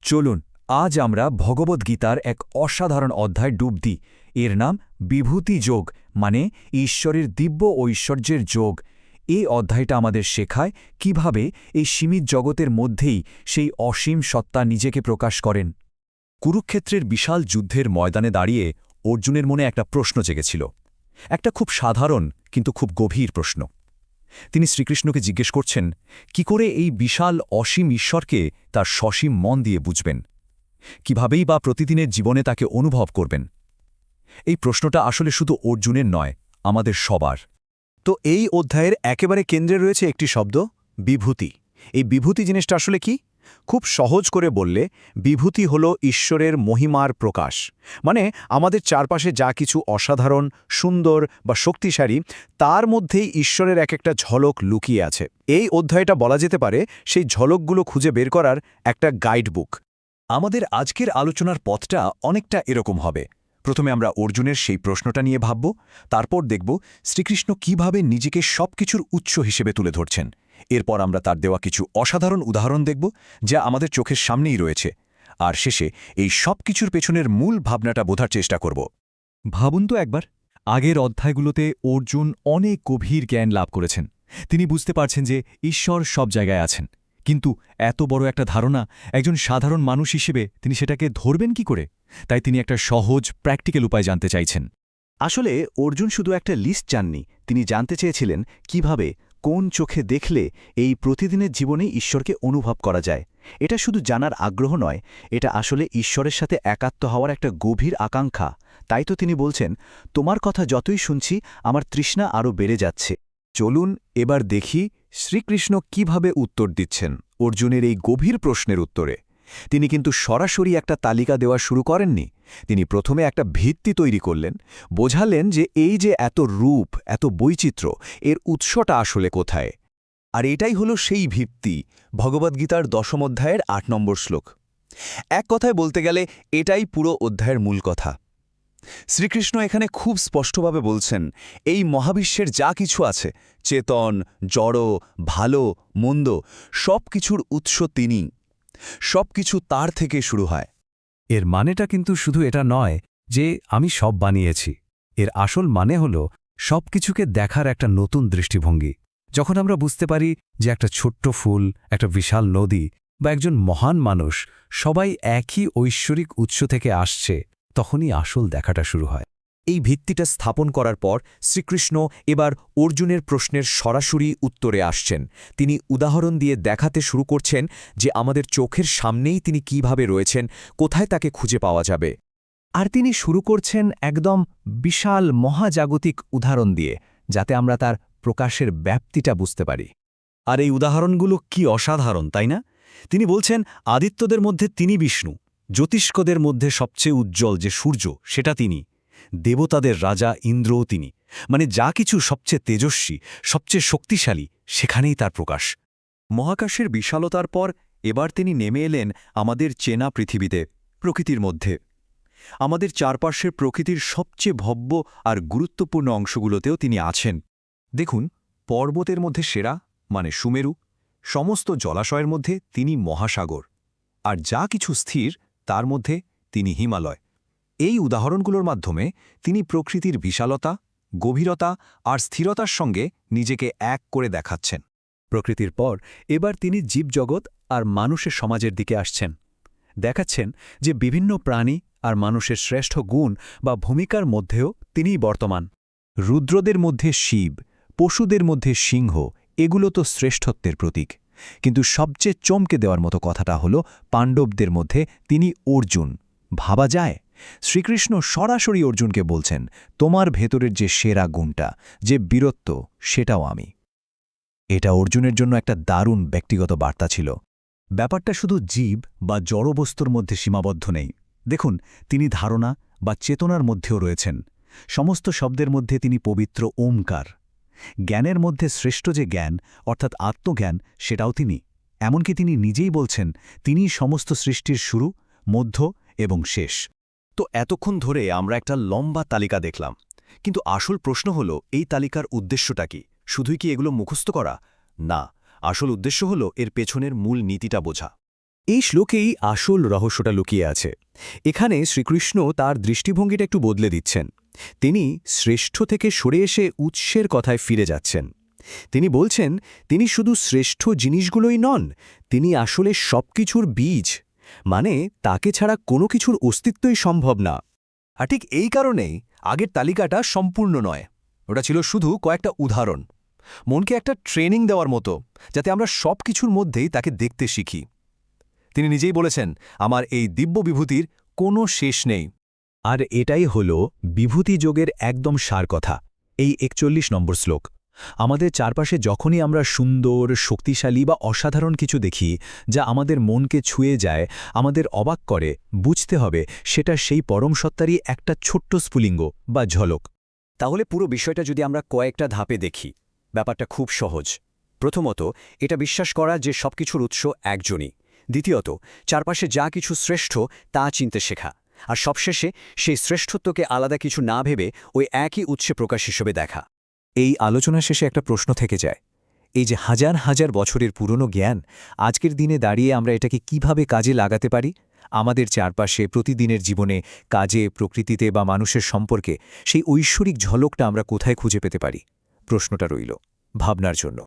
চলুন আজ আমরা ভগবদ্গীতার এক অসাধারণ অধ্যায় ডুব দিই। এর নাম বিভূতি যোগ, মানে ঈশ্বরের দিব্য ঐশ্বর্যের যোগ। এই অধ্যায়টা আমাদের শেখায় কিভাবে এই সীমিত জগতের মধ্যেই সেই অসীম সত্তা নিজেকে প্রকাশ করেন। কুরুক্ষেত্রের বিশাল যুদ্ধের ময়দানে দাঁড়িয়ে অর্জুনের মনে একটা প্রশ্ন জেগেছিল, একটা খুব সাধারণ কিন্তু খুব গভীর প্রশ্ন। তিনি শ্রীকৃষ্ণকে জিজ্ঞেস করছেন, কি করে এই বিশাল অসীম ঈশ্বরকে তার সসীম মন দিয়ে বুঝবেন, কিভাবেই বা প্রতিদিনের জীবনে তাকে অনুভব করবেন। এই প্রশ্নটা আসলে শুধু অর্জুনের নয়, আমাদের সবার। তো এই অধ্যায়ের একেবারে কেন্দ্রে রয়েছে একটি শব্দ, বিভূতি। এই বিভূতি জিনিসটা আসলে কি? খুব সহজ করে বললে, বিভূতি হল ঈশ্বরের মহিমার প্রকাশ। মানে আমাদের চারপাশে যা কিছু অসাধারণ, সুন্দর বা শক্তিশালী, তার মধ্যেই ঈশ্বরের এক একটা ঝলক লুকিয়ে আছে। এই অধ্যায়টা বলা যেতে পারে সেই ঝলকগুলো খুঁজে বের করার একটা গাইড বুক। আমাদের আজকের আলোচনার পথটা অনেকটা এরকম হবে। প্রথমে আমরা অর্জুনের সেই প্রশ্নটা নিয়ে ভাবব, তারপর দেখব শ্রীকৃষ্ণ কিভাবে নিজেকে সবকিছুর উৎস হিসেবে তুলে ধরছেন। এরপর আমরা তার দেওয়া কিছু অসাধারণ উদাহরণ দেখব, যা আমাদের চোখের সামনেই রয়েছে। আর শেষে এই সব কিছুর পেছনের মূল ভাবনাটা বোঝার চেষ্টা করব। ভাবুন তো একবার, আগের অধ্যায়গুলোতে অর্জুন অনেক গভীর জ্ঞান লাভ করেছেন। তিনি বুঝতে পারছেন যে ঈশ্বর সব জায়গায় আছেন, কিন্তু এত বড় একটা ধারণা একজন সাধারণ মানুষ হিসেবে তিনি সেটাকে ধরবেন কি করে? তাই তিনি একটা সহজ প্র্যাকটিক্যাল উপায় জানতে চাইছেন। আসলে অর্জুন শুধু একটা লিস্ট চাননি, তিনি জানতে চেয়েছিলেন কিভাবে, কোন চোখে দেখলে এই প্রতিদিনের জীবনে ঈশ্বরকে অনুভব করা যায়। এটা শুধু জানার আগ্রহ নয়, এটা আসলে ঈশ্বরের সাথে একাত্ম হওয়ার একটা গভীর আকাঙ্ক্ষা। তাই তো তিনি বলছেন, তোমার কথা যতই শুনছি আমার তৃষ্ণা আরও বেড়ে যাচ্ছে। চলুন এবার দেখি শ্রীকৃষ্ণ কিভাবে উত্তর দিচ্ছেন অর্জুনের এই গভীর প্রশ্নের উত্তরে। তিনি কিন্তু সরাসরি একটা তালিকা দেওয়া শুরু করেননি। তিনি প্রথমে একটা ভিত্তি তৈরি করলেন, বোঝালেন যে এই যে এত রূপ, এত বৈচিত্র্য, এর উৎসটা আসলে কোথায়। আর এটাই হলো সেই ভিত্তি, ভগবদ্গীতার 10ম অধ্যায়ের 8 নম্বর শ্লোক। এক কথায় বলতে গেলে এটাই পুরো অধ্যায়ের মূল কথা। শ্রীকৃষ্ণ এখানে খুব স্পষ্টভাবে বলছেন, এই মহাবিশ্বের যা কিছু আছে, চেতন, জড়, ভালো, মন্দ, সব কিছুর উৎস তিনি। সব কিছু তার থেকে শুরু হয়। এর মানেটা কিন্তু শুধু এটা নয় যে আমি সব বানিয়েছি। এর আসল মানে হল সবকিছুকে দেখার একটা নতুন দৃষ্টিভঙ্গি। যখন আমরা বুঝতে পারি যে একটা ছোট্ট ফুল, একটা বিশাল নদী বা একজন মহান মানুষ সবাই একই ঐশ্বরিক উৎস থেকে আসছে, তখনই আসল দেখাটা শুরু হয়। এই ভিত্তিটা স্থাপন করার পর শ্রীকৃষ্ণ এবার অর্জুনের প্রশ্নের সরাসরি উত্তরে আসছেন। তিনি উদাহরণ দিয়ে দেখাতে শুরু করছেন যে আমাদের চোখের সামনেই তিনি কিভাবে রয়েছেন, কোথায় তাকে খুঁজে পাওয়া যাবে। আর তিনি শুরু করছেন একদম বিশাল মহাজাগতিক উদাহরণ দিয়ে, যাতে আমরা তার প্রকাশের ব্যাপ্তিটা বুঝতে পারি। আর এই উদাহরণগুলো কি অসাধারণ, তাই না? তিনি বলছেন, আদিত্যদের মধ্যে তিনি বিষ্ণু, জ্যোতিষ্কদের মধ্যে সবচেয়ে উজ্জ্বল যে সূর্য, সেটা তিনি, দেবতাদের রাজা ইন্দ্রও তিনি। মানে যা কিছু সবচেয়ে তেজস্বী, সবচেয়ে শক্তিশালী, সেখানেই তার প্রকাশ। মহাকাশের বিশালতার পর এবার তিনি নেমে এলেন আমাদের চেনা পৃথিবীতে, প্রকৃতির মধ্যে। আমাদের চারপাশের প্রকৃতির সবচেয়ে ভব্য আর গুরুত্বপূর্ণ অংশগুলোতেও তিনি আছেন। দেখুন, পর্বতের মধ্যে সেরা মানে সুমেরু, সমস্ত জলাশয়ের মধ্যে তিনি মহাসাগর, আর যা কিছু স্থির তার মধ্যে তিনি হিমালয়। এই উদাহরণগুলোর মাধ্যমে তিনি প্রকৃতির বিশালতা, গভীরতা আর স্থিরতার সঙ্গে নিজেকে এক করে দেখাচ্ছেন। প্রকৃতির পর এবার তিনি জীবজগৎ আর মানুষের সমাজের দিকে আসছেন। দেখাচ্ছেন যে বিভিন্ন প্রাণী আর মানুষের শ্রেষ্ঠ গুণ বা ভূমিকার মধ্যেও তিনিই বর্তমান। রুদ্রদের মধ্যে শিব, পশুদের মধ্যে সিংহ, এগুলো তো শ্রেষ্ঠত্বের প্রতীক। কিন্তু সবচেয়ে চমকে দেওয়ার মতো কথাটা হলো পাণ্ডবদের মধ্যে তিনি অর্জুন। ভাবা যায়, শ্রীকৃষ্ণ সরাসরি অর্জুনকে বলছেন, তোমার ভেতরের যে সেরা গুণটা, যে বীরত্ব, সেটাও আমি। এটা অর্জুনের জন্য একটা দারুণ ব্যক্তিগত বার্তা ছিল। ব্যাপারটা শুধু জীব বা জড়বস্তুর মধ্যে সীমাবদ্ধ নেই। দেখুন, তিনি ধারণা বা চেতনার মধ্যেও রয়েছেন। সমস্ত শব্দের মধ্যে তিনি পবিত্র ওমকার। জ্ঞানের মধ্যে শ্রেষ্ঠ যে জ্ঞান, অর্থাৎ আত্মজ্ঞান, সেটাও তিনি। এমনকি তিনি নিজেই বলছেন, তিনিই সমস্ত সৃষ্টির শুরু, মধ্য এবং শেষ। তো এতক্ষণ ধরে আমরা একটা লম্বা তালিকা দেখলাম, কিন্তু আসল প্রশ্ন হলো এই তালিকার উদ্দেশ্যটা কি? শুধুই কি এগুলো মুখস্থ করা? না, আসল উদ্দেশ্য হলো এর পেছনের মূল নীতিটা বোঝা। এই শ্লোকেই আসল রহস্যটা লুকিয়ে আছে। এখানে শ্রীকৃষ্ণ তার দৃষ্টিভঙ্গিটা একটু বদলে দিচ্ছেন। তিনি শ্রেষ্ঠ থেকে সরে এসে উৎসের কথায় ফিরে যাচ্ছেন। তিনি বলছেন তিনি শুধু শ্রেষ্ঠ জিনিসগুলোই নন, তিনি আসলে সবকিছুর বীজ, মানে তাকে ছাড়া কোনো কিছুর অস্তিত্বই সম্ভব না। আর ঠিক এই কারণেই আগের তালিকাটা সম্পূর্ণ নয়, ওটা ছিল শুধু কয়েকটা উদাহরণ, মনকে একটা ট্রেনিং দেওয়ার মতো, যাতে আমরা সব কিছুর মধ্যেই তাকে দেখতে শিখি। তিনি নিজেই বলেছেন, আমার এই দিব্য বিভূতির কোনো শেষ নেই। আর এটাই হল বিভূতি যোগের একদম সার কথা, এই ৪১ নম্বর শ্লোক। আমাদের চারপাশে যখনই আমরা সুন্দর, শক্তিশালী বা অসাধারণ কিছু দেখি, যা আমাদের মনকে ছুঁয়ে যায়, আমাদের অবাক করে, বুঝতে হবে সেটা সেই পরম সত্তারই একটা ছোট্ট স্ফুলিঙ্গ বা ঝলক। তাহলে পুরো বিষয়টা যদি আমরা কয়েকটা ধাপে দেখি, ব্যাপারটা খুব সহজ। প্রথমত, এটা বিশ্বাস করা যে সবকিছুর উৎস একজনই। দ্বিতীয়ত, চারপাশে যা কিছু শ্রেষ্ঠ তা চিনতে শেখা। আর সবশেষে সেই শ্রেষ্ঠত্বকে আলাদা কিছু না ভেবে ওই একই উৎসে প্রকাশ হিসেবে দেখা। এই আলোচনা শেষে একটা প্রশ্ন থেকে যায়, এই যে হাজার হাজার বছরের পুরনো জ্ঞান, আজকের দিনে দাঁড়িয়ে আমরা এটাকে কিভাবে কাজে লাগাতে পারি? আমাদের চারপাশে প্রতিদিনের জীবনে, কাজে, প্রকৃতিতে বা মানুষের সম্পর্কে সেই ঐশ্বরিক ঝলকটা আমরা কোথায় খুঁজে পেতে পারি? প্রশ্নটা রইল ভাবনার জন্য।